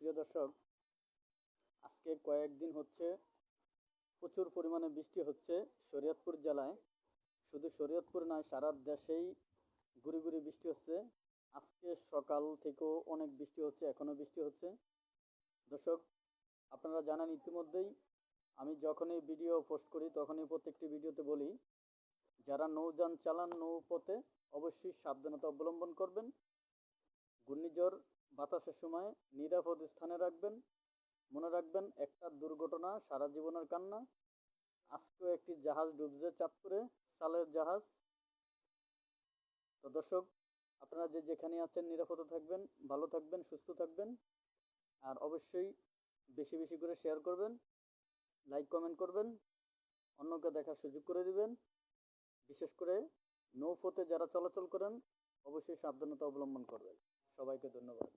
সুপ্রিয় দর্শক, আজকে কয়েকদিন হচ্ছে প্রচুর পরিমাণে বৃষ্টি হচ্ছে শরীয়তপুর জেলায়। শুধু শরীয়তপুর নয়, সারা দেশেই গুড়ি গুড়ি বৃষ্টি হচ্ছে। আজকে সকাল থেকেও অনেক বৃষ্টি হচ্ছে, এখনও বৃষ্টি হচ্ছে। দর্শক, আপনারা জানেন ইতিমধ্যেই আমি যখনই ভিডিও পোস্ট করি তখনই প্রত্যেকটি ভিডিওতে বলি, যারা নৌযান চালান নৌপথে অবশ্যই সাবধানতা অবলম্বন করবেন। ঘূর্ণিঝড় বাতাসের সময় নিরাপদ স্থানে রাখবেন। মনে রাখবেন, একটা দুর্ঘটনা সারা জীবনের কান্না। আজকেও একটি জাহাজ ডুবছে চাঁদপুরে, সালের জাহাজ। তো দর্শক, আপনারা যে যেখানে আছেন নিরাপদে থাকবেন, ভালো থাকবেন, সুস্থ থাকবেন। আর অবশ্যই বেশি বেশি করে শেয়ার করবেন, লাইক কমেন্ট করবেন, অন্যকে দেখার সুযোগ করে দিবেন। বিশেষ করে নৌপথে যারা চলাচল করেন অবশ্যই সাবধানতা অবলম্বন করবেন। সবাইকে ধন্যবাদ।